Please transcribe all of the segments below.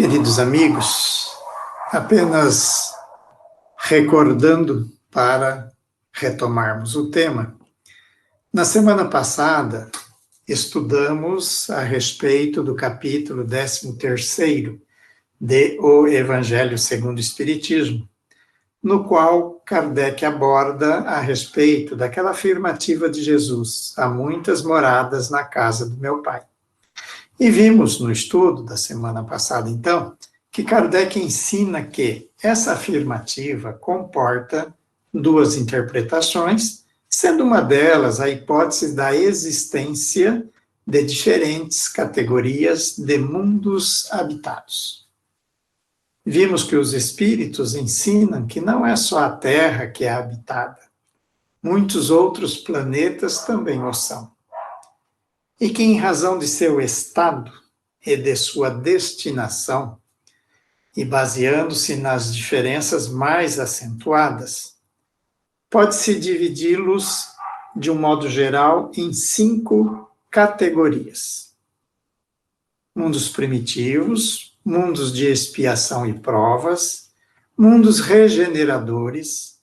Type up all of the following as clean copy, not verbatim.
Queridos amigos, apenas recordando para retomarmos o tema. Na semana passada, estudamos a respeito do capítulo 13º de O Evangelho segundo o Espiritismo, no qual Kardec aborda a respeito daquela afirmativa de Jesus: há muitas moradas na casa do meu Pai. E vimos no estudo da semana passada, então, que Kardec ensina que essa afirmativa comporta duas interpretações, sendo uma delas a hipótese da existência de diferentes categorias de mundos habitados. Vimos que os espíritos ensinam que não é só a Terra que é habitada, muitos outros planetas também o são. E que, em razão de seu estado e de sua destinação, e baseando-se nas diferenças mais acentuadas, pode-se dividi-los, de um modo geral, em 5 categorias: mundos primitivos, mundos de expiação e provas, mundos regeneradores,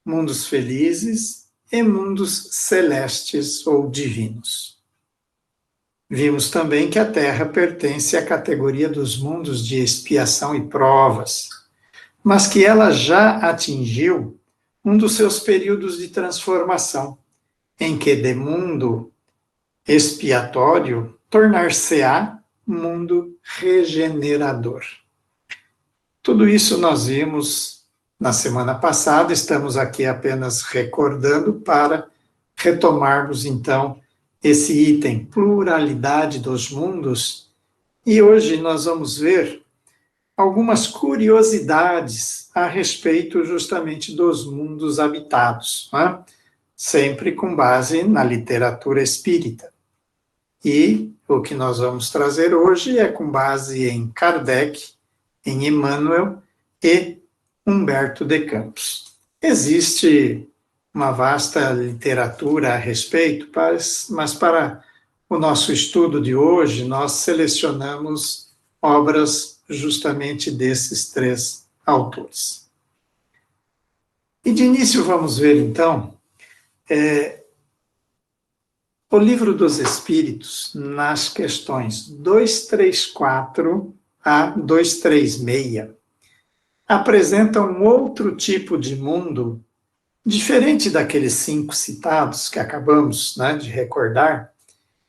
mundos felizes e mundos celestes ou divinos. Vimos também que a Terra pertence à categoria dos mundos de expiação e provas, mas que ela já atingiu um dos seus períodos de transformação, em que de mundo expiatório tornar-se-á mundo regenerador. Tudo isso nós vimos na semana passada, estamos aqui apenas recordando para retomarmos então esse item, pluralidade dos mundos, e hoje nós vamos ver algumas curiosidades a respeito justamente dos mundos habitados, né? Sempre com base na literatura espírita. E o que nós vamos trazer hoje é com base em Kardec, em Emmanuel e Humberto de Campos. Existe uma vasta literatura a respeito, mas para o nosso estudo de hoje, nós selecionamos obras justamente desses 3 autores. E de início vamos ver, então, o Livro dos Espíritos, nas questões 234 a 236, apresenta um outro tipo de mundo diferente daqueles 5 citados que acabamos, de recordar,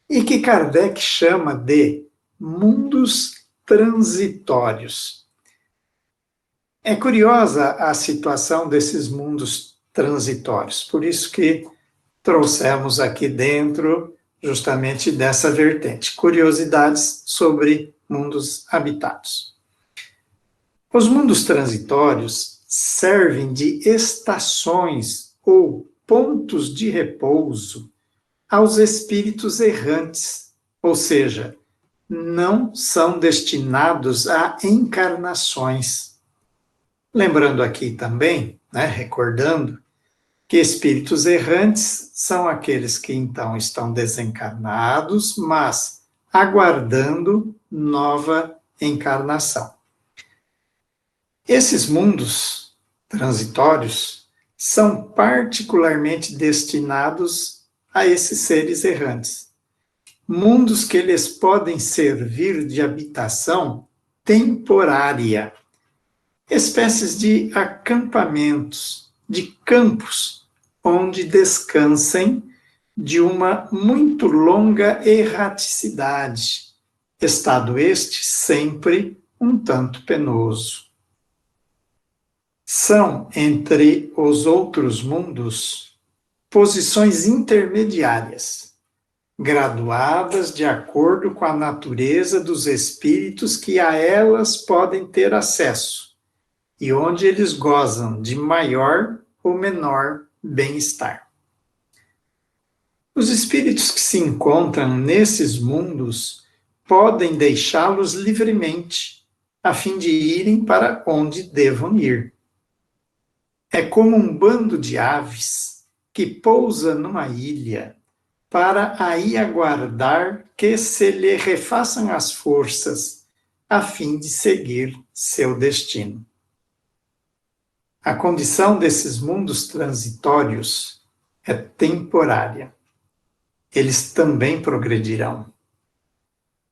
e que Kardec chama de mundos transitórios. É curiosa a situação desses mundos transitórios, por isso que trouxemos aqui dentro justamente dessa vertente, curiosidades sobre mundos habitados. Os mundos transitórios servem de estações ou pontos de repouso aos espíritos errantes, ou seja, não são destinados a encarnações. Lembrando aqui também, recordando, que espíritos errantes são aqueles que então estão desencarnados, mas aguardando nova encarnação. Esses mundos transitórios são particularmente destinados a esses seres errantes. Mundos que lhes podem servir de habitação temporária, espécies de acampamentos, de campos, onde descansem de uma muito longa erraticidade, estado este sempre um tanto penoso. São, entre os outros mundos, posições intermediárias, graduadas de acordo com a natureza dos espíritos que a elas podem ter acesso, e onde eles gozam de maior ou menor bem-estar. Os espíritos que se encontram nesses mundos podem deixá-los livremente, a fim de irem para onde devam ir. É como um bando de aves que pousa numa ilha para aí aguardar que se lhe refaçam as forças, a fim de seguir seu destino. A condição desses mundos transitórios é temporária. Eles também progredirão.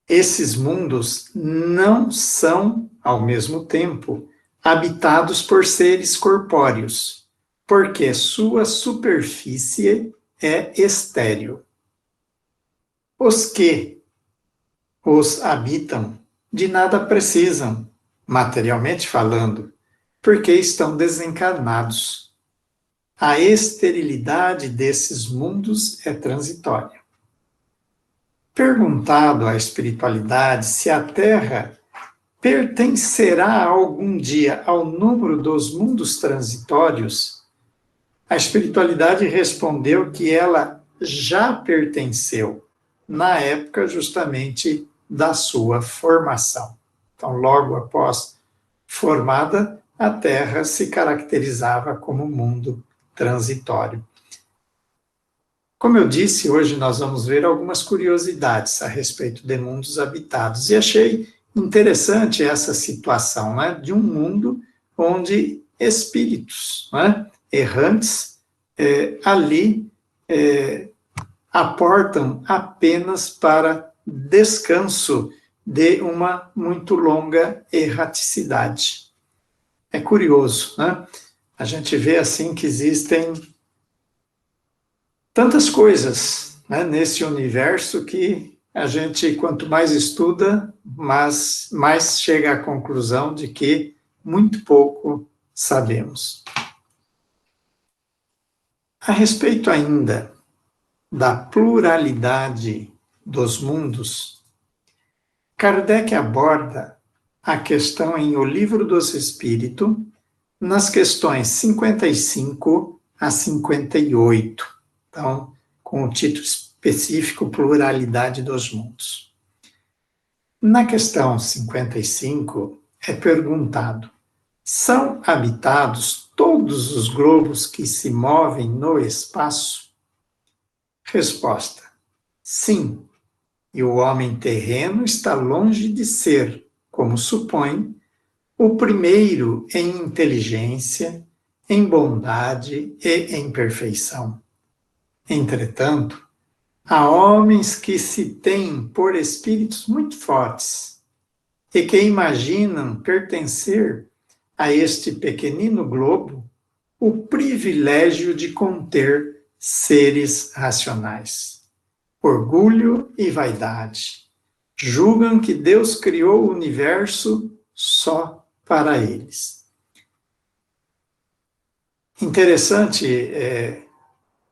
Esses mundos não são, ao mesmo tempo, habitados por seres corpóreos, porque sua superfície é estéril. Os que os habitam de nada precisam, materialmente falando, porque estão desencarnados. A esterilidade desses mundos é transitória. Perguntado à espiritualidade se a Terra pertencerá algum dia ao número dos mundos transitórios, a espiritualidade respondeu que ela já pertenceu, na época justamente da sua formação. Então, logo após formada, a Terra se caracterizava como mundo transitório. Como eu disse, hoje nós vamos ver algumas curiosidades a respeito de mundos habitados. E achei interessante essa situação, né, de um mundo onde espíritos, né, errantes ali aportam apenas para descanso de uma muito longa erraticidade. É curioso, né? A gente vê assim que existem tantas coisas, né, nesse universo que a gente, quanto mais estuda, mais chega à conclusão de que muito pouco sabemos. A respeito ainda da pluralidade dos mundos, Kardec aborda a questão em O Livro dos Espíritos, nas questões 55 a 58. Então, com o título específico Pluralidade dos Mundos. Na questão 55, é perguntado: são habitados todos os globos que se movem no espaço? Resposta: sim, e o homem terreno está longe de ser, como supõe, o primeiro em inteligência, em bondade e em perfeição. Entretanto, há homens que se têm por espíritos muito fortes e que imaginam pertencer a este pequenino globo o privilégio de conter seres racionais. Orgulho e vaidade. Julgam que Deus criou o universo só para eles. Interessante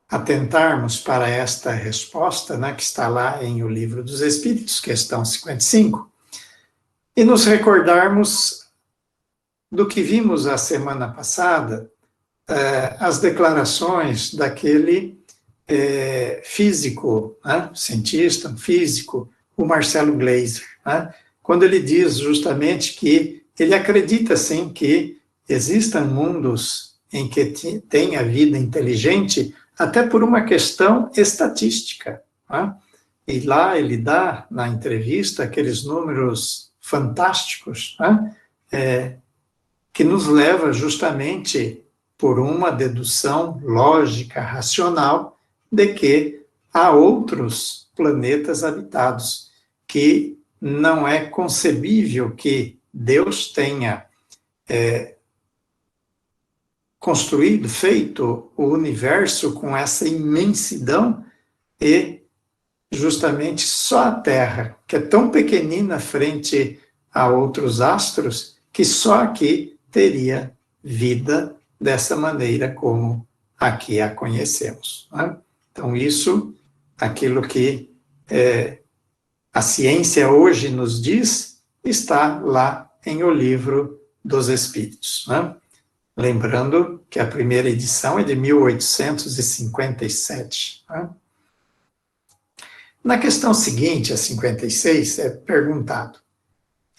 atentarmos para esta resposta, né, que está lá em O Livro dos Espíritos, questão 55, e nos recordarmos do que vimos a semana passada, as declarações daquele físico, né, cientista, físico, o Marcelo Gleiser, né, quando ele diz justamente que ele acredita, sim, que existam mundos em que tenha vida inteligente, até por uma questão estatística, né? E lá ele dá, na entrevista, aqueles números fantásticos, né? Que nos leva justamente por uma dedução lógica, racional, de que há outros planetas habitados, que não é concebível que Deus tenha construído, feito o universo com essa imensidão e justamente só a Terra, que é tão pequenina frente a outros astros, que só aqui teria vida dessa maneira como aqui a conhecemos, né? Então isso, aquilo que a ciência hoje nos diz, está lá em O Livro dos Espíritos, né? Lembrando que a primeira edição é de 1857. Né? Na questão seguinte, a 56, é perguntado: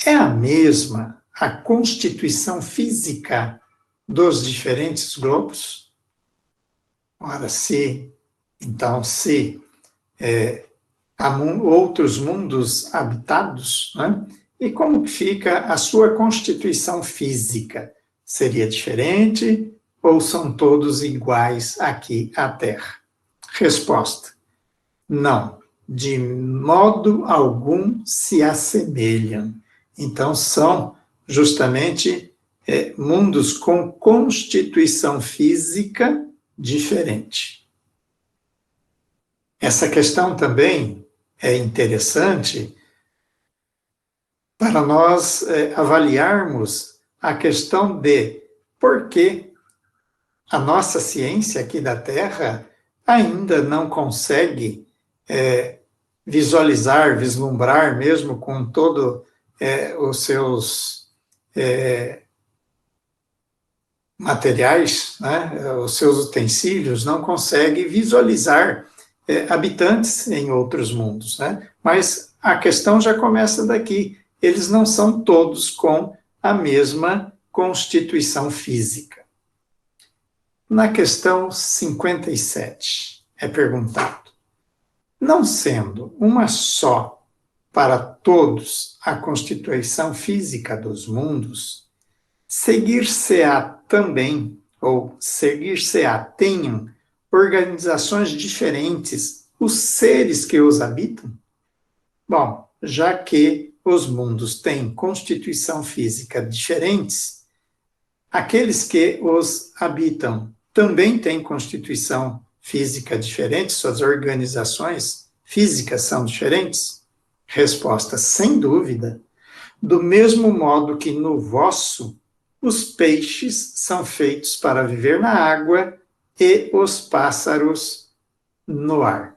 é a mesma a constituição física dos diferentes globos? Ora, se há outros mundos habitados, né? E como fica a sua constituição física? Seria diferente ou são todos iguais aqui à Terra? Resposta: não, de modo algum se assemelham. Então, são justamente mundos com constituição física diferente. Essa questão também é interessante para nós avaliarmos a questão de por que a nossa ciência aqui da Terra ainda não consegue visualizar, vislumbrar, mesmo com todo os seus materiais, né, os seus utensílios, não consegue visualizar habitantes em outros mundos, né? Mas a questão já começa daqui. Eles não são todos com a mesma constituição física. Na questão 57, é perguntado: não sendo uma só para todos a constituição física dos mundos, seguir-se-á também, ou seguir-se-á tenham organizações diferentes os seres que os habitam? Bom, já que os mundos têm constituição física diferentes, aqueles que os habitam também têm constituição física diferente, suas organizações físicas são diferentes? Resposta: sem dúvida. Do mesmo modo que no vosso, os peixes são feitos para viver na água e os pássaros no ar.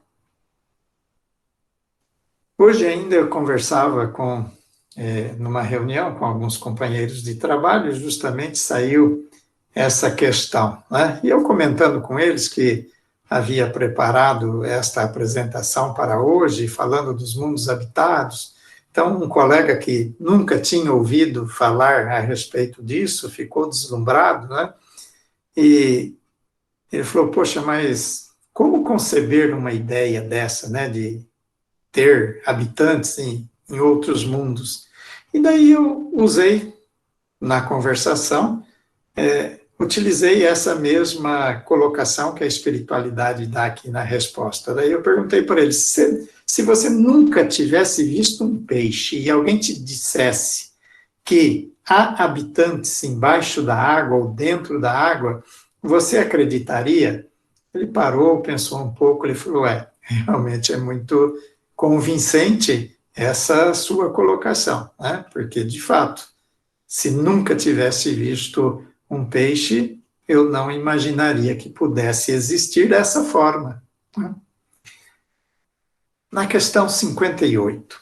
Hoje ainda eu conversava numa reunião com alguns companheiros de trabalho, justamente saiu essa questão, né? E eu comentando com eles que havia preparado esta apresentação para hoje, falando dos mundos habitados. Então, um colega que nunca tinha ouvido falar a respeito disso, ficou deslumbrado, né? E ele falou: poxa, mas como conceber uma ideia dessa, né, de ter habitantes em outros mundos? E daí eu usei na conversação, utilizei essa mesma colocação que a espiritualidade dá aqui na resposta. Daí eu perguntei para ele: se você nunca tivesse visto um peixe e alguém te dissesse que há habitantes embaixo da água ou dentro da água, você acreditaria? Ele parou, pensou um pouco, ele falou: realmente é muito convincente essa sua colocação, né? Porque, de fato, se nunca tivesse visto um peixe, eu não imaginaria que pudesse existir dessa forma. Na questão 58,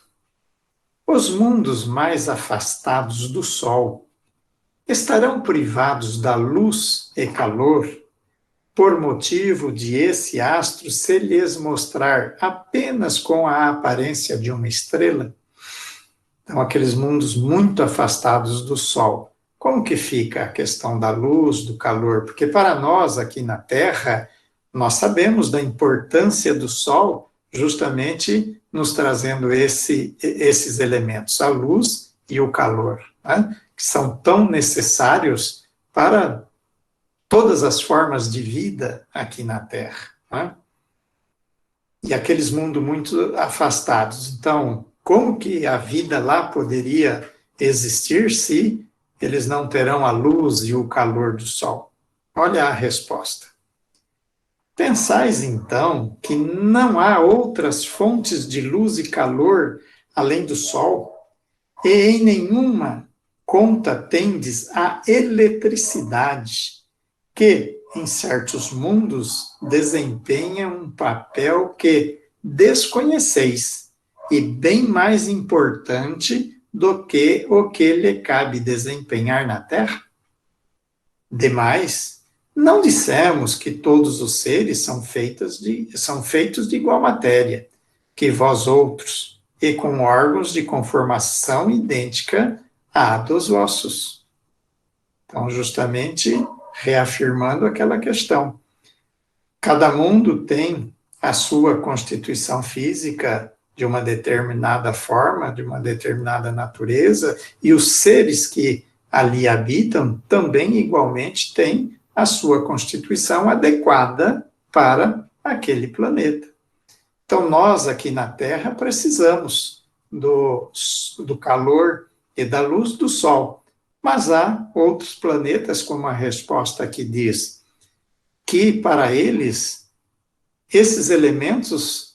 os mundos mais afastados do Sol estarão privados da luz e calor por motivo de esse astro se lhes mostrar apenas com a aparência de uma estrela? Então, aqueles mundos muito afastados do Sol. Como que fica a questão da luz, do calor? Porque para nós aqui na Terra, nós sabemos da importância do Sol, justamente nos trazendo esses elementos, a luz e o calor, né? Que são tão necessários para todas as formas de vida aqui na Terra, né? E aqueles mundos muito afastados. Então, como que a vida lá poderia existir se eles não terão a luz e o calor do Sol? Olha a resposta. Pensais, então, que não há outras fontes de luz e calor além do Sol, e em nenhuma conta tendes a eletricidade, que, em certos mundos, desempenha um papel que desconheceis, e bem mais importante do que o que lhe cabe desempenhar na Terra? Demais, não dissemos que todos os seres são feitos de igual matéria, que vós outros, e com órgãos de conformação idêntica à dos vossos. Então, justamente, reafirmando aquela questão. Cada mundo tem a sua constituição física de uma determinada forma, de uma determinada natureza, e os seres que ali habitam também igualmente têm a sua constituição adequada para aquele planeta. Então, nós aqui na Terra precisamos do calor e da luz do Sol, mas há outros planetas, como a resposta aqui diz, que para eles, esses elementos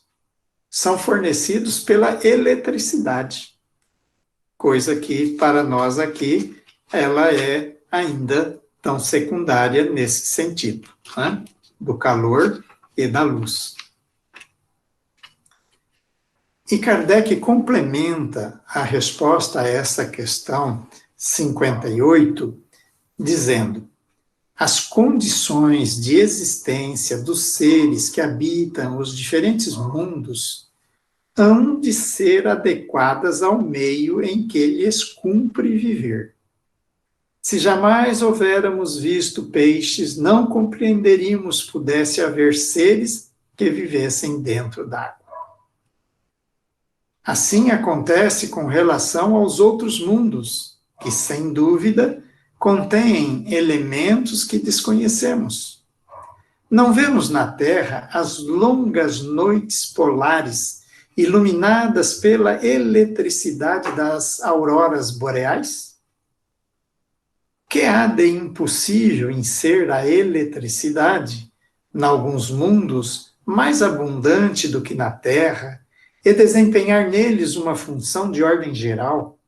são fornecidos pela eletricidade, coisa que para nós aqui, ela é ainda tão secundária nesse sentido, né? Do calor e da luz. E Kardec complementa a resposta a essa questão 58, dizendo: as condições de existência dos seres que habitam os diferentes mundos hão de ser adequadas ao meio em que lhes cumpre viver. Se jamais houvéramos visto peixes, não compreenderíamos pudesse haver seres que vivessem dentro d'água. Assim acontece com relação aos outros mundos, que, sem dúvida, contêm elementos que desconhecemos. Não vemos na Terra as longas noites polares iluminadas pela eletricidade das auroras boreais? Que há de impossível em ser a eletricidade, em alguns mundos, mais abundante do que na Terra, e desempenhar neles uma função de ordem geral,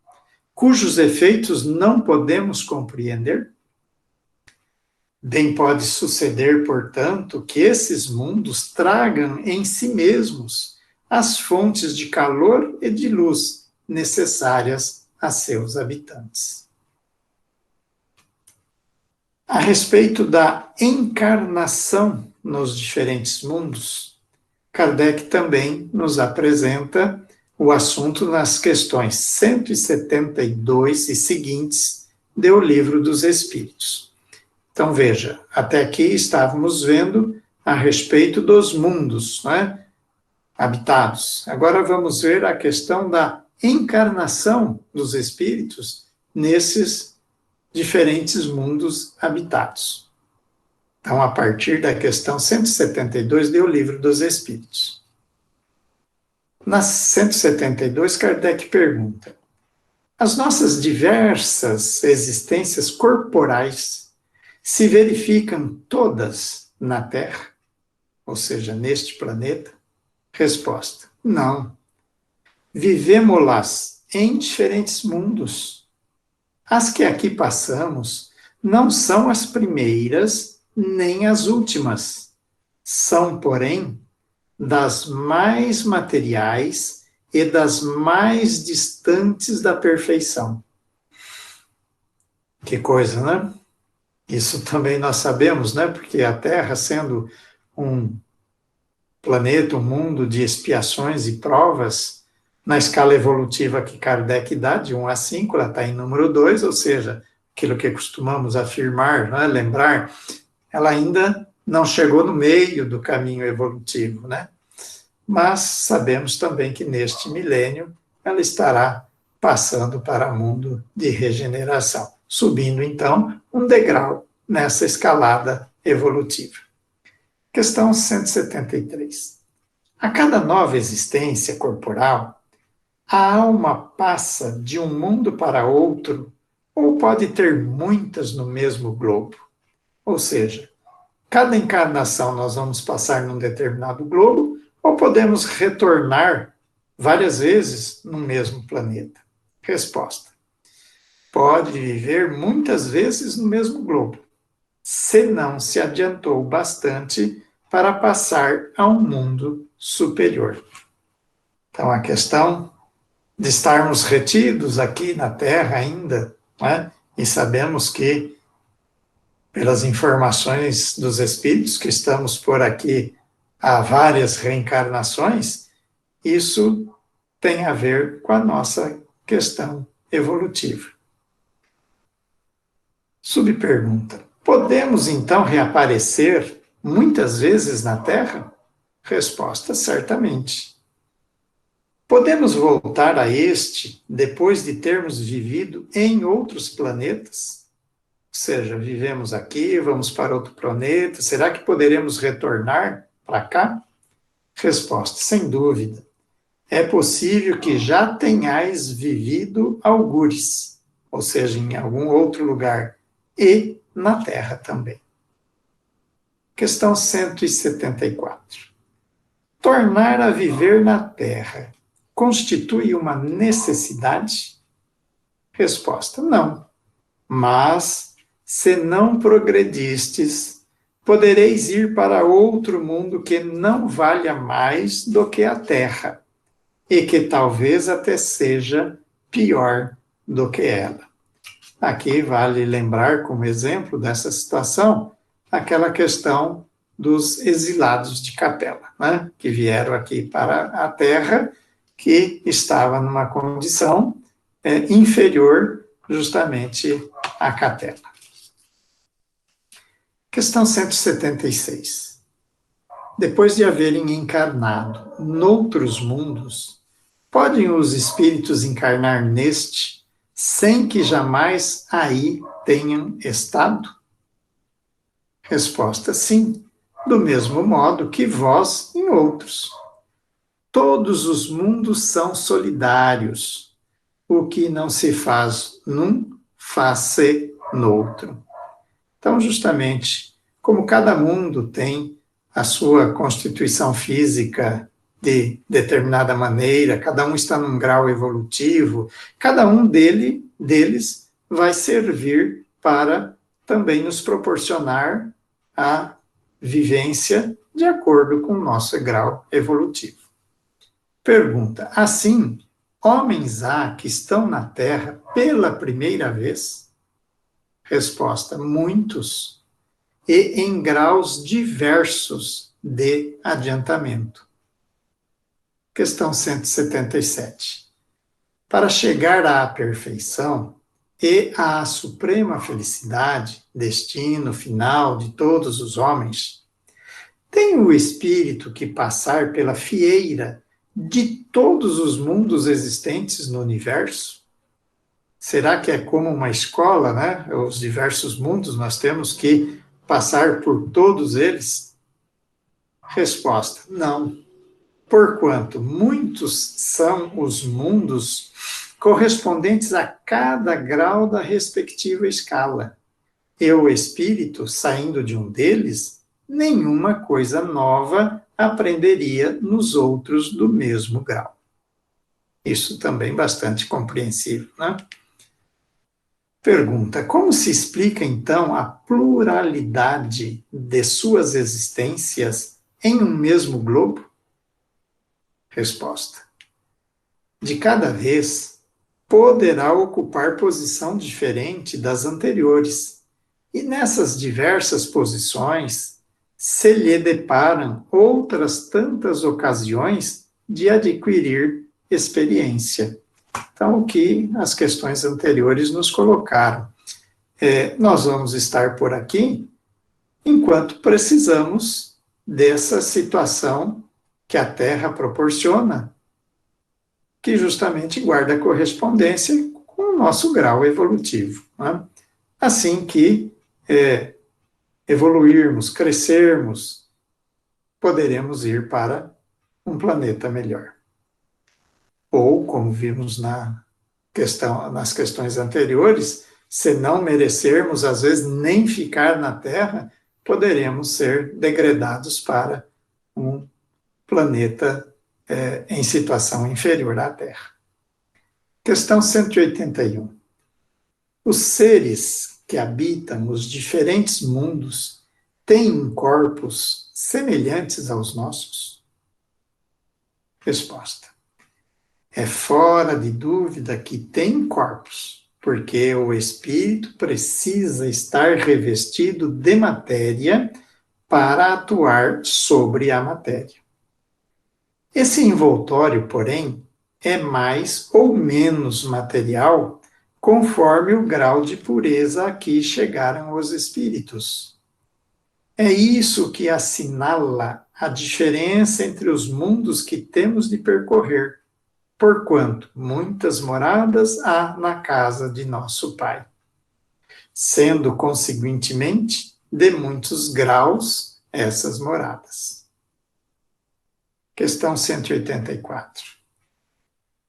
cujos efeitos não podemos compreender? Bem pode suceder, portanto, que esses mundos tragam em si mesmos as fontes de calor e de luz necessárias a seus habitantes. A respeito da encarnação nos diferentes mundos, Kardec também nos apresenta o assunto nas questões 172 e seguintes do Livro dos Espíritos. Então veja, até aqui estávamos vendo a respeito dos mundos, né, habitados. Agora vamos ver a questão da encarnação dos espíritos nesses diferentes mundos habitados. Então, a partir da questão 172 do Livro dos Espíritos. Na 172, Kardec pergunta: as nossas diversas existências corporais se verificam todas na Terra? Ou seja, neste planeta? Resposta: não. Vivemo-las em diferentes mundos. As que aqui passamos não são as primeiras nem as últimas. São, porém, das mais materiais e das mais distantes da perfeição. Que coisa, né? Isso também nós sabemos, né? Porque a Terra, sendo um planeta, um mundo de expiações e provas, na escala evolutiva que Kardec dá, de 1 a 5, ela está em número 2, ou seja, aquilo que costumamos afirmar, né? Lembrar, ela ainda não chegou no meio do caminho evolutivo, né? Mas sabemos também que neste milênio ela estará passando para o mundo de regeneração, subindo então um degrau nessa escalada evolutiva. Questão 173. A cada nova existência corporal, a alma passa de um mundo para outro ou pode ter muitas no mesmo globo? Ou seja, cada encarnação nós vamos passar num determinado globo ou podemos retornar várias vezes no mesmo planeta? Resposta: pode viver muitas vezes no mesmo globo, se não se adiantou bastante para passar a um mundo superior. Então, a questão de estarmos retidos aqui na Terra ainda, né? E sabemos que, pelas informações dos espíritos, que estamos por aqui há várias reencarnações, isso tem a ver com a nossa questão evolutiva. Subpergunta: podemos então reaparecer muitas vezes na Terra? Resposta: certamente. Podemos voltar a este depois de termos vivido em outros planetas? Ou seja, vivemos aqui, vamos para outro planeta, será que poderemos retornar para cá? Resposta: sem dúvida. É possível que já tenhais vivido algures, ou seja, em algum outro lugar, e na Terra também. Questão 174. Tornar a viver na Terra constitui uma necessidade? Resposta: não. Mas, se não progredistes, podereis ir para outro mundo que não valha mais do que a Terra, e que talvez até seja pior do que ela. Aqui vale lembrar, como exemplo dessa situação, aquela questão dos exilados de Capela, né? Que vieram aqui para a Terra, que estava numa condição inferior justamente à Capela. Questão 176. Depois de haverem encarnado noutros mundos, podem os espíritos encarnar neste, sem que jamais aí tenham estado? Resposta: sim, do mesmo modo que vós em outros. Todos os mundos são solidários. O que não se faz num, faz-se noutro. Então, justamente, como cada mundo tem a sua constituição física de determinada maneira, cada um está num grau evolutivo, cada um deles vai servir para também nos proporcionar a vivência de acordo com o nosso grau evolutivo. Pergunta: assim, homens há que estão na Terra pela primeira vez? Resposta: muitos, e em graus diversos de adiantamento. Questão 177. Para chegar à perfeição e à suprema felicidade, destino final de todos os homens, tem o espírito que passar pela fieira de todos os mundos existentes no universo? Será que é como uma escola, né? Os diversos mundos, nós temos que passar por todos eles? Resposta: não. Porquanto muitos são os mundos correspondentes a cada grau da respectiva escala. E o espírito, saindo de um deles, nenhuma coisa nova aprenderia nos outros do mesmo grau. Isso também bastante compreensível, né? Pergunta: como se explica então a pluralidade de suas existências em um mesmo globo? Resposta: de cada vez poderá ocupar posição diferente das anteriores, e nessas diversas posições se lhe deparam outras tantas ocasiões de adquirir experiência. Então, o que as questões anteriores nos colocaram. Nós vamos estar por aqui enquanto precisamos dessa situação que a Terra proporciona, que justamente guarda correspondência com o nosso grau evolutivo, né? Assim que evoluirmos, crescermos, poderemos ir para um planeta melhor. Ou, como vimos nas questões anteriores, se não merecermos, às vezes, nem ficar na Terra, poderemos ser degradados para um planeta em situação inferior à Terra. Questão 181. Os seres que habitam os diferentes mundos têm corpos semelhantes aos nossos? Resposta: é fora de dúvida que tem corpos, porque o espírito precisa estar revestido de matéria para atuar sobre a matéria. Esse envoltório, porém, é mais ou menos material conforme o grau de pureza a que chegaram os espíritos. É isso que assinala a diferença entre os mundos que temos de percorrer, porquanto muitas moradas há na casa de nosso Pai, sendo, conseguintemente, de muitos graus essas moradas. Questão 184.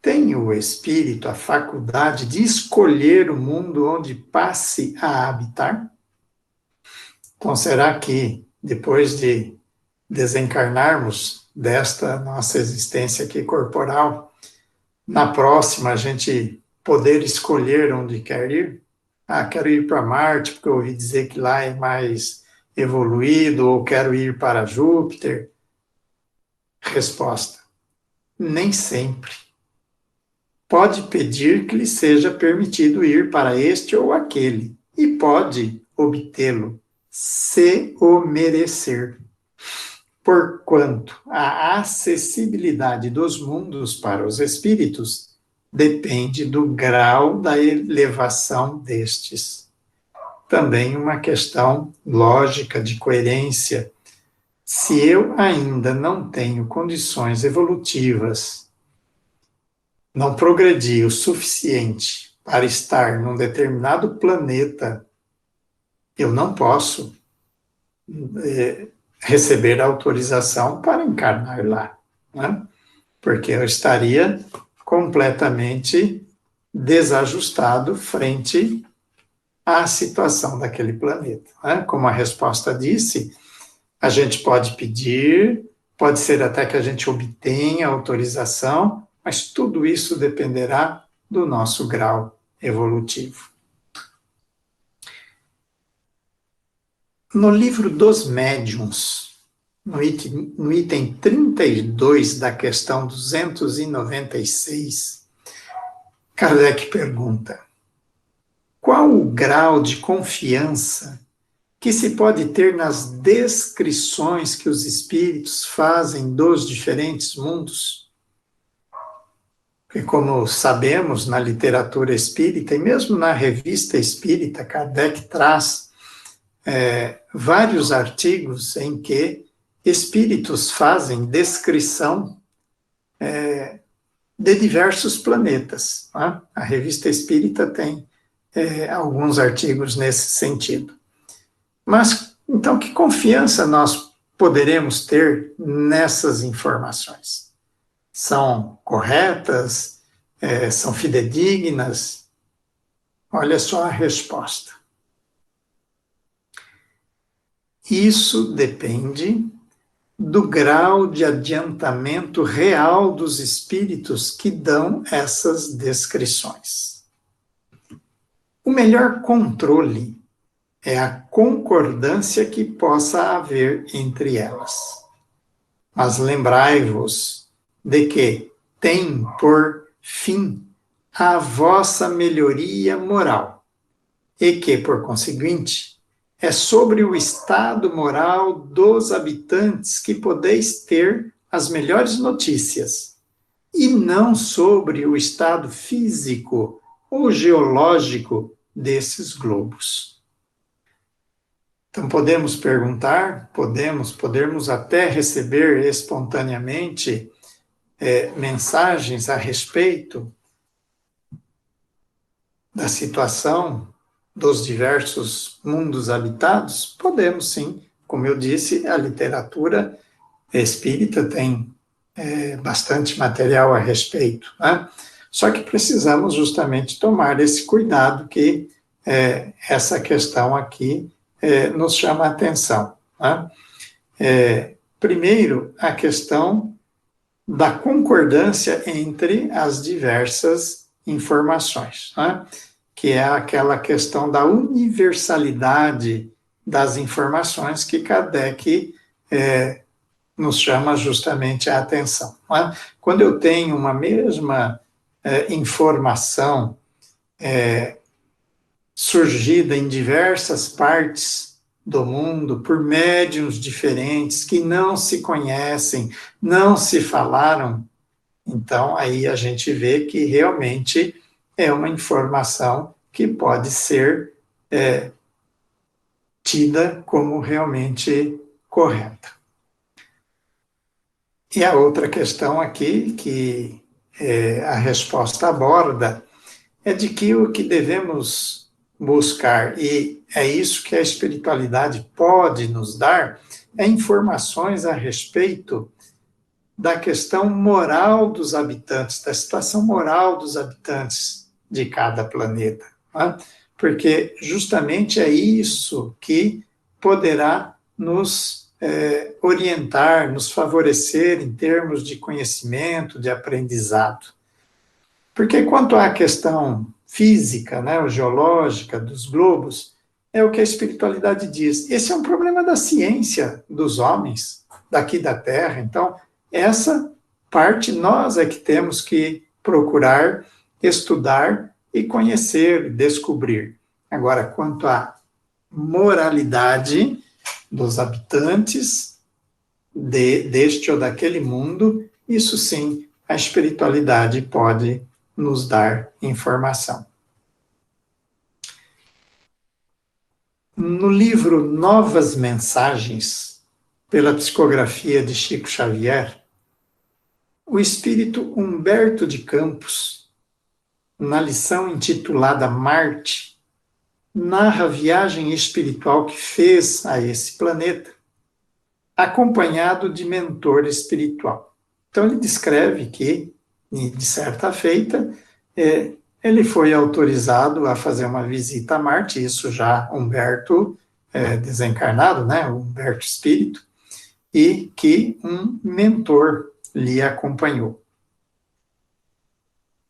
Tem o espírito a faculdade de escolher o mundo onde passe a habitar? Então, será que, depois de desencarnarmos desta nossa existência aqui corporal, na próxima a gente poder escolher onde quer ir? Ah, quero ir para Marte porque eu ouvi dizer que lá é mais evoluído, ou quero ir para Júpiter. Resposta: nem sempre. Pode pedir que lhe seja permitido ir para este ou aquele, e pode obtê-lo, se o merecer. Porquanto a acessibilidade dos mundos para os espíritos depende do grau da elevação destes. Também uma questão lógica de coerência. Se eu ainda não tenho condições evolutivas, não progredi o suficiente para estar num determinado planeta, eu não posso receber autorização para encarnar lá, né? Porque eu estaria completamente desajustado frente à situação daquele planeta, né? Como a resposta disse, a gente pode pedir, pode ser até que a gente obtenha autorização, mas tudo isso dependerá do nosso grau evolutivo. No livro dos médiuns, no item 32 da questão 296, Kardec pergunta: qual o grau de confiança que se pode ter nas descrições que os espíritos fazem dos diferentes mundos? Porque, como sabemos, na literatura espírita e mesmo na revista espírita, Kardec traz vários artigos em que espíritos fazem descrição de diversos planetas. Né? A revista espírita tem alguns artigos nesse sentido. Mas, então, que confiança nós poderemos ter nessas informações? São corretas? São fidedignas? Olha só a resposta. Isso depende do grau de adiantamento real dos espíritos que dão essas descrições. O melhor controle é a concordância que possa haver entre elas. Mas lembrai-vos de que tem por fim a vossa melhoria moral, e que, por conseguinte, é sobre o estado moral dos habitantes que podeis ter as melhores notícias, e não sobre o estado físico ou geológico desses globos. Então, podemos perguntar, podemos até receber espontaneamente mensagens a respeito da situação dos diversos mundos habitados? Podemos, sim. Como eu disse, a literatura espírita tem bastante material a respeito, né? Só que precisamos justamente tomar esse cuidado que essa questão aqui nos chama a atenção, né? Primeiro, a questão da concordância entre as diversas informações, né? Que é aquela questão da universalidade das informações que Kardec nos chama justamente a atenção. Né? Quando eu tenho uma mesma informação surgida em diversas partes do mundo, por médiuns diferentes, que não se conhecem, não se falaram, então aí a gente vê que realmente é uma informação que pode ser tida como realmente correta. E a outra questão aqui, que a resposta aborda é de que o que devemos buscar, e é isso que a espiritualidade pode nos dar, é informações a respeito da questão moral dos habitantes, da situação moral dos habitantes de cada planeta. Né? Porque justamente é isso que poderá nos orientar, nos favorecer em termos de conhecimento, de aprendizado. Porque quanto à questão física, né, ou geológica dos globos, é o que a espiritualidade diz. Esse é um problema da ciência dos homens, daqui da Terra. Então, essa parte nós é que temos que procurar estudar e conhecer, descobrir. Agora, quanto à moralidade dos habitantes deste ou daquele mundo, isso sim, a espiritualidade pode nos dar informação. No livro Novas Mensagens, pela psicografia de Chico Xavier, o espírito Humberto de Campos, na lição intitulada Marte, narra a viagem espiritual que fez a esse planeta, acompanhado de mentor espiritual. Então ele descreve que, de certa feita, ele foi autorizado a fazer uma visita a Marte, isso já Humberto desencarnado, né, Humberto espírito, e que um mentor lhe acompanhou.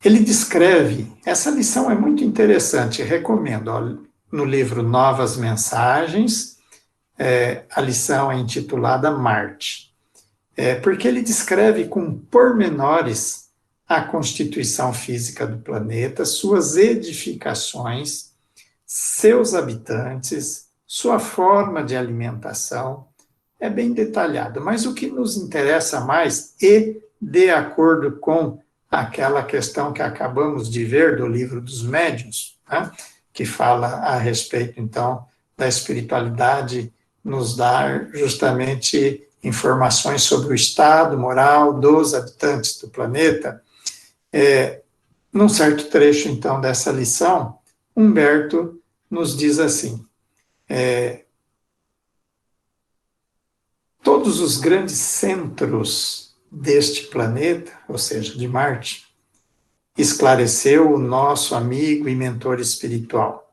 Ele descreve, essa lição é muito interessante, recomendo, ó, no livro Novas Mensagens, a lição é intitulada Marte, porque ele descreve com pormenores a constituição física do planeta, suas edificações, seus habitantes, sua forma de alimentação, é bem detalhado, mas o que nos interessa mais, e de acordo com aquela questão que acabamos de ver do livro dos médiuns, né, que fala a respeito, então, da espiritualidade, nos dar justamente informações sobre o estado moral dos habitantes do planeta. Num certo trecho, então, dessa lição, Humberto nos diz assim, todos os grandes centros deste planeta, ou seja, de Marte, esclareceu o nosso amigo e mentor espiritual,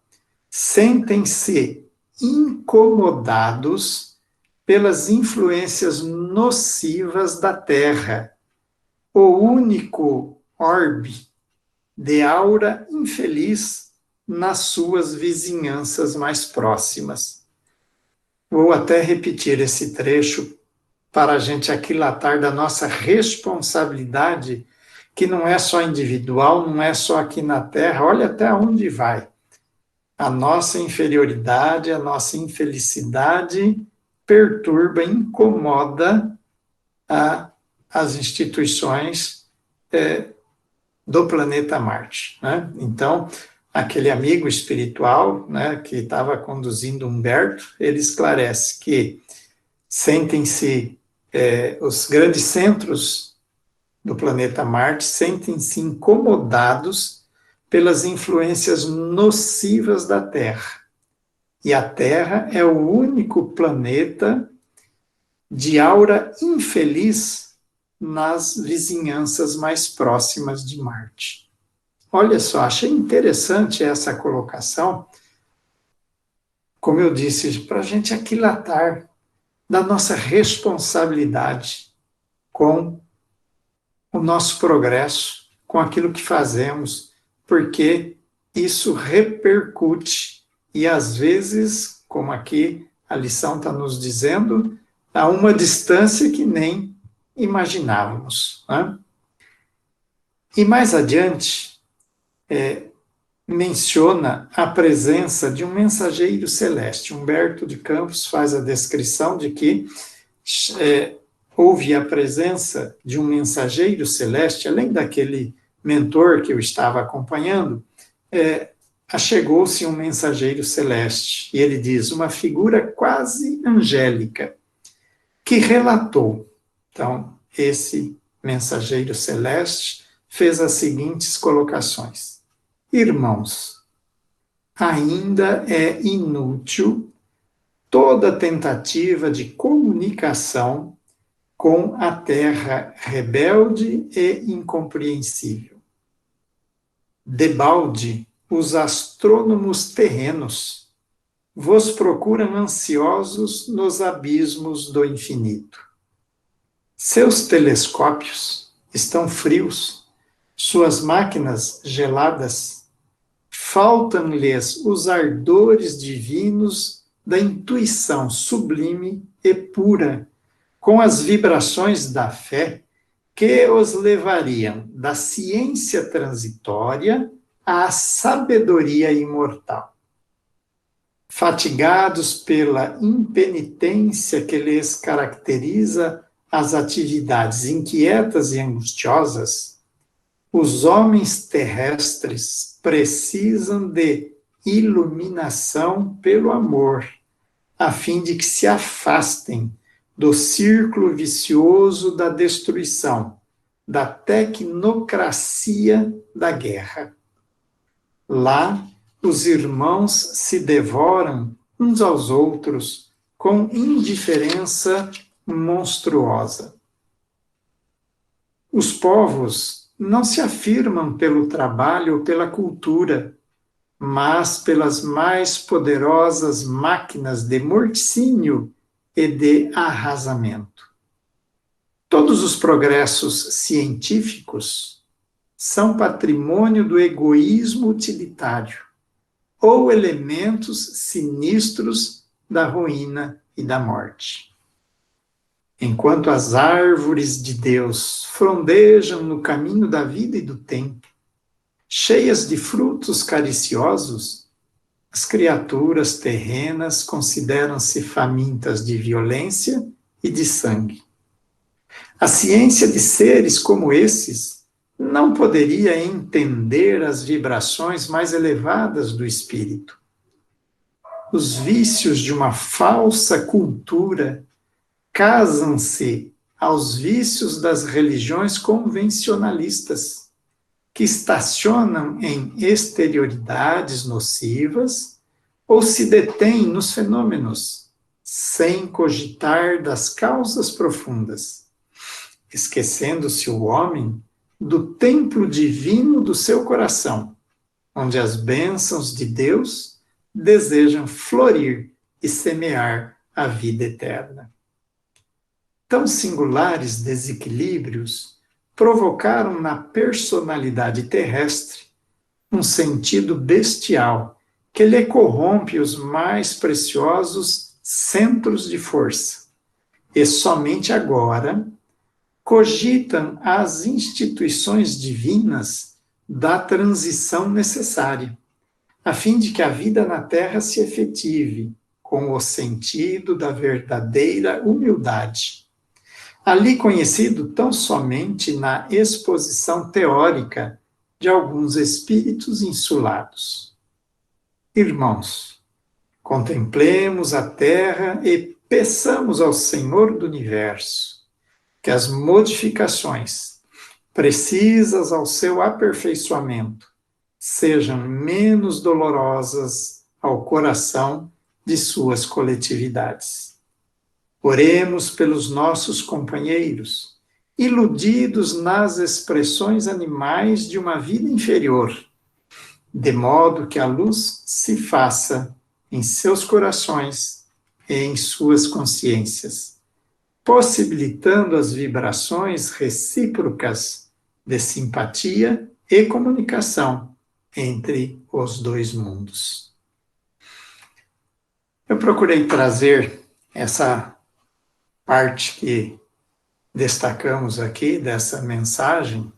sentem-se incomodados pelas influências nocivas da Terra, o único orbe de aura infeliz nas suas vizinhanças mais próximas. Vou até repetir esse trecho para a gente aquilatar da nossa responsabilidade, que não é só individual, não é só aqui na Terra, olha até onde vai. A nossa inferioridade, a nossa infelicidade perturba, incomoda as instituições do planeta Marte. Né? Então, aquele amigo espiritual, né, que estava conduzindo Humberto, ele esclarece que sentem-se, os grandes centros do planeta Marte sentem-se incomodados pelas influências nocivas da Terra. E a Terra é o único planeta de aura infeliz nas vizinhanças mais próximas de Marte. Olha só, achei interessante essa colocação, como eu disse, para a gente aquilatar da nossa responsabilidade com o nosso progresso, com aquilo que fazemos, porque isso repercute e às vezes, como aqui a lição está nos dizendo, a uma distância que nem imaginávamos. Né? E mais adiante, menciona a presença de um mensageiro celeste. Humberto de Campos faz a descrição de que houve a presença de um mensageiro celeste, além daquele mentor que eu estava acompanhando, achegou-se um mensageiro celeste, e ele diz, uma figura quase angélica, que relatou. Então, esse mensageiro celeste fez as seguintes colocações: irmãos, ainda é inútil toda tentativa de comunicação com a terra rebelde e incompreensível. Debalde, os astrônomos terrenos vos procuram ansiosos nos abismos do infinito. Seus telescópios estão frios, suas máquinas geladas. Faltam-lhes os ardores divinos da intuição sublime e pura, com as vibrações da fé que os levariam da ciência transitória à sabedoria imortal. Fatigados pela impenitência que lhes caracteriza as atividades inquietas e angustiosas, os homens terrestres precisam de iluminação pelo amor, a fim de que se afastem do círculo vicioso da destruição, da tecnocracia da guerra. Lá, os irmãos se devoram uns aos outros com indiferença monstruosa. Os povos não se afirmam pelo trabalho ou pela cultura, mas pelas mais poderosas máquinas de morticínio e de arrasamento. Todos os progressos científicos são patrimônio do egoísmo utilitário ou elementos sinistros da ruína e da morte. Enquanto as árvores de Deus frondejam no caminho da vida e do tempo, cheias de frutos cariciosos, as criaturas terrenas consideram-se famintas de violência e de sangue. A ciência de seres como esses não poderia entender as vibrações mais elevadas do espírito. Os vícios de uma falsa cultura casam-se aos vícios das religiões convencionalistas, que estacionam em exterioridades nocivas ou se detêm nos fenômenos, sem cogitar das causas profundas, esquecendo-se o homem do templo divino do seu coração, onde as bênçãos de Deus desejam florir e semear a vida eterna. Tão singulares desequilíbrios provocaram na personalidade terrestre um sentido bestial que lhe corrompe os mais preciosos centros de força. E somente agora cogitam as instituições divinas da transição necessária, a fim de que a vida na Terra se efetive com o sentido da verdadeira humildade, ali conhecido tão somente na exposição teórica de alguns espíritos insulados. Irmãos, contemplemos a Terra e peçamos ao Senhor do Universo que as modificações precisas ao seu aperfeiçoamento sejam menos dolorosas ao coração de suas coletividades. Oremos pelos nossos companheiros, iludidos nas expressões animais de uma vida inferior, de modo que a luz se faça em seus corações e em suas consciências, possibilitando as vibrações recíprocas de simpatia e comunicação entre os dois mundos. Eu procurei trazer essa parte que destacamos aqui dessa mensagem,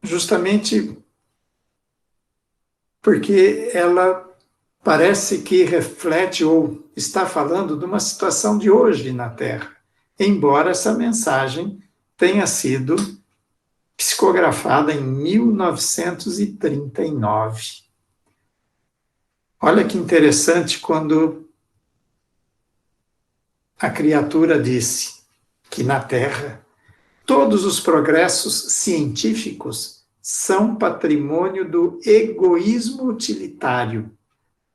justamente porque ela parece que reflete ou está falando de uma situação de hoje na Terra, embora essa mensagem tenha sido psicografada em 1939. Olha que interessante quando a criatura disse que na Terra Todos os progressos científicos são patrimônio do egoísmo utilitário,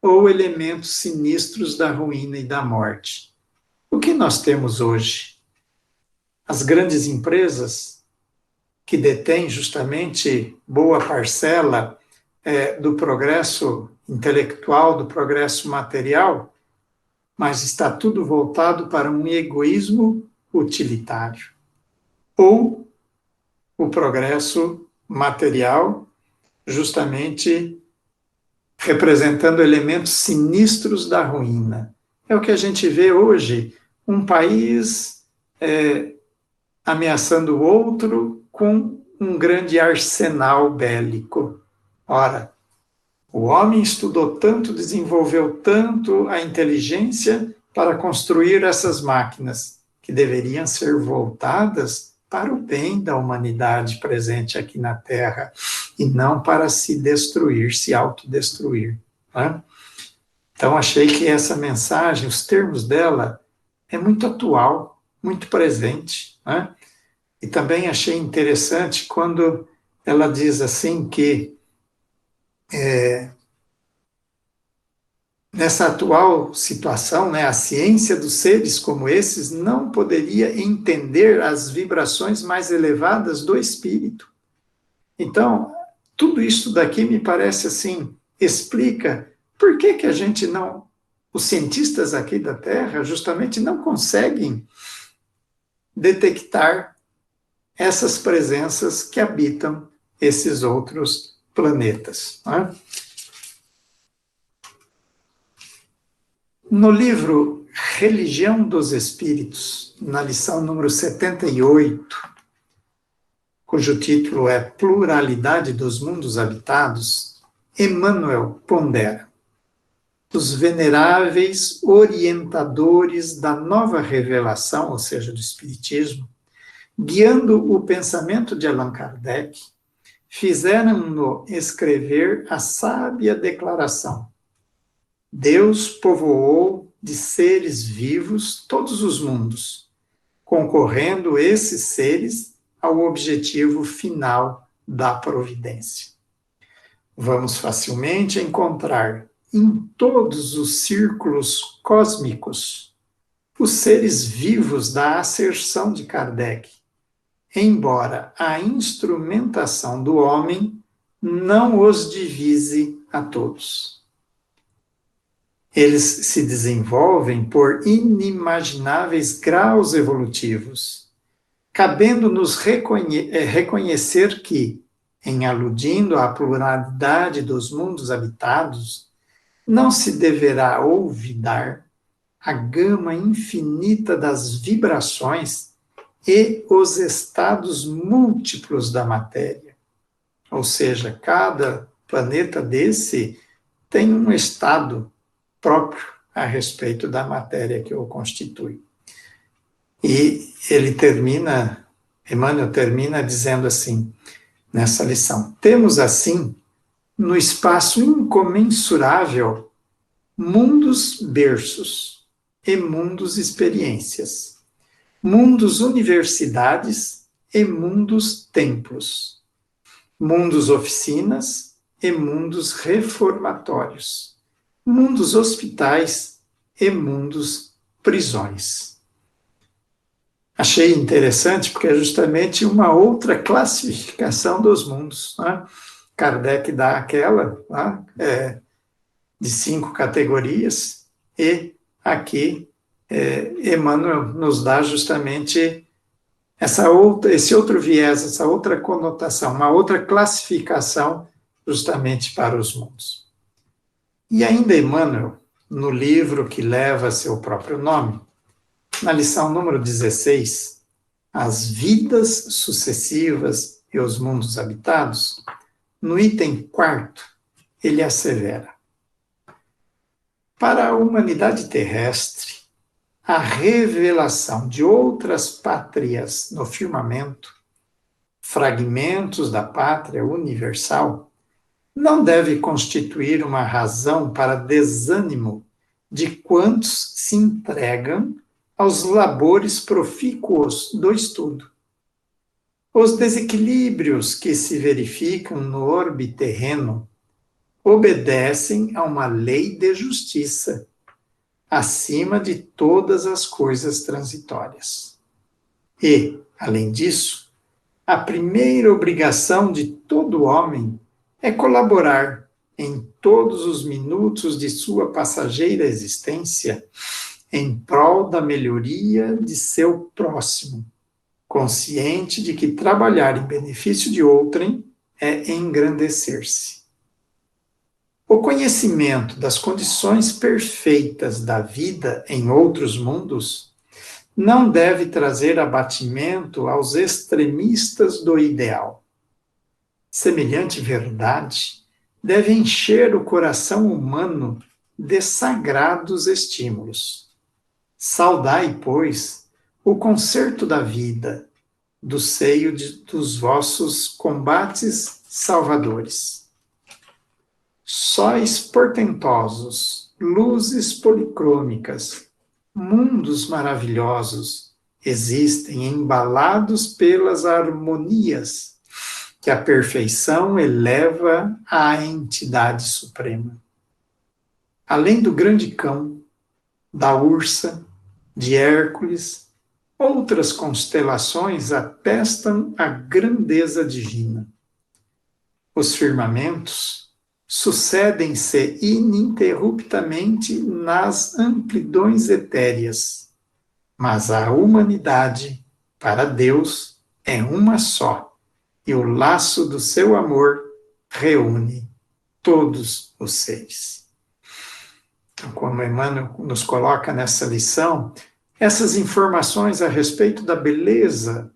ou elementos sinistros da ruína e da morte. O que nós temos hoje? As grandes empresas que detêm justamente boa parcela do progresso intelectual, do progresso material, mas está tudo voltado para um egoísmo utilitário. Ou o progresso material, justamente representando elementos sinistros da ruína. É o que a gente vê hoje, um país ameaçando o outro com um grande arsenal bélico. Ora, o homem estudou tanto, desenvolveu tanto a inteligência para construir essas máquinas, que deveriam ser voltadas para o bem da humanidade presente aqui na Terra, e não para se destruir, se autodestruir. Né? Então, achei que essa mensagem, os termos dela, é muito atual, muito presente. Né? E também achei interessante quando ela diz assim que nessa atual situação, né, a ciência dos seres como esses não poderia entender as vibrações mais elevadas do espírito. Então, tudo isso daqui me parece assim, explica por que a gente não, os cientistas aqui da Terra justamente não conseguem detectar essas presenças que habitam esses outros planetas. Né? No livro Religião dos Espíritos, na lição número 78, cujo título é Pluralidade dos Mundos Habitados, Emmanuel pondera: os veneráveis orientadores da nova revelação, ou seja, do Espiritismo, guiando o pensamento de Allan Kardec, fizeram-no escrever a sábia declaração: Deus povoou de seres vivos todos os mundos, concorrendo esses seres ao objetivo final da providência. Vamos facilmente encontrar em todos os círculos cósmicos os seres vivos da asserção de Kardec, embora a instrumentação do homem não os divise a todos. Eles se desenvolvem por inimagináveis graus evolutivos, cabendo-nos reconhecer que, em aludindo à pluralidade dos mundos habitados, não se deverá olvidar a gama infinita das vibrações e os estados múltiplos da matéria. Ou seja, cada planeta desse tem um estado próprio a respeito da matéria que o constitui. E ele termina, Emmanuel termina dizendo assim, nessa lição: temos assim, no espaço incomensurável, mundos berços e mundos experiências, mundos universidades e mundos templos, mundos oficinas e mundos reformatórios, mundos hospitais e mundos prisões. Achei interessante porque é justamente uma outra classificação dos mundos. Né? Kardec dá aquela de 5 categorias e aqui Emmanuel nos dá justamente esse outro viés, essa outra conotação, uma outra classificação justamente para os mundos. E ainda Emmanuel, no livro que leva seu próprio nome, na lição número 16, As Vidas Sucessivas e os Mundos Habitados, no item 4º, ele assevera: para a humanidade terrestre, a revelação de outras pátrias no firmamento, fragmentos da pátria universal, não deve constituir uma razão para desânimo de quantos se entregam aos labores profícuos do estudo. Os desequilíbrios que se verificam no orbe terreno obedecem a uma lei de justiça, acima de todas as coisas transitórias. E, além disso, a primeira obrigação de todo homem é colaborar em todos os minutos de sua passageira existência em prol da melhoria de seu próximo, consciente de que trabalhar em benefício de outrem é engrandecer-se. O conhecimento das condições perfeitas da vida em outros mundos não deve trazer abatimento aos extremistas do ideal. Semelhante verdade deve encher o coração humano de sagrados estímulos. Saudai, pois, o concerto da vida, do seio dos vossos combates salvadores. Sóis portentosos, luzes policrômicas, mundos maravilhosos existem embalados pelas harmonias que a perfeição eleva à entidade suprema. Além do grande cão, da ursa, de Hércules, outras constelações atestam a grandeza divina. Os firmamentos sucedem-se ininterruptamente nas amplidões etéreas, mas a humanidade, para Deus, é uma só, e o laço do seu amor reúne todos os seres. Então, como Emmanuel nos coloca nessa lição, essas informações a respeito da beleza,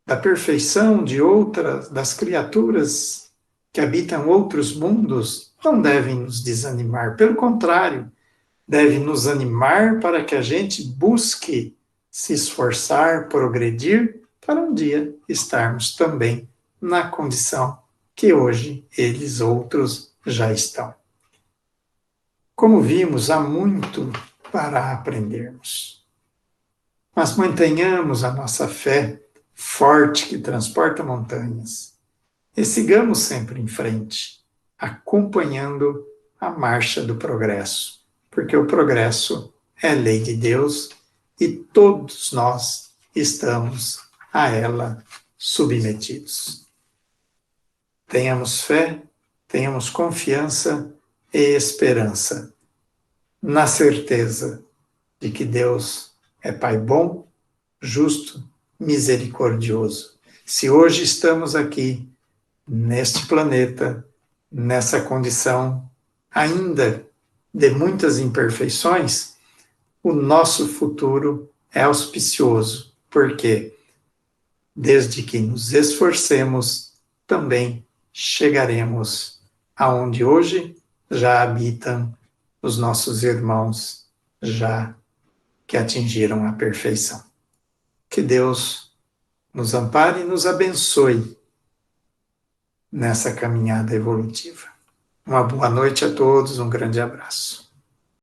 da perfeição de outras, das criaturas que habitam outros mundos, não devem nos desanimar. Pelo contrário, devem nos animar para que a gente busque se esforçar, progredir, para um dia estarmos também na condição que hoje eles outros já estão. Como vimos, há muito para aprendermos. Mas mantenhamos a nossa fé forte que transporta montanhas e sigamos sempre em frente, acompanhando a marcha do progresso, porque o progresso é lei de Deus e todos nós estamos a ela submetidos. Tenhamos fé, tenhamos confiança e esperança, na certeza de que Deus é Pai bom, justo, misericordioso. Se hoje estamos aqui, neste planeta, nessa condição ainda de muitas imperfeições, o nosso futuro é auspicioso, porque desde que nos esforcemos, também chegaremos aonde hoje já habitam os nossos irmãos, já que atingiram a perfeição. Que Deus nos ampare e nos abençoe nessa caminhada evolutiva. Uma boa noite a todos, um grande abraço.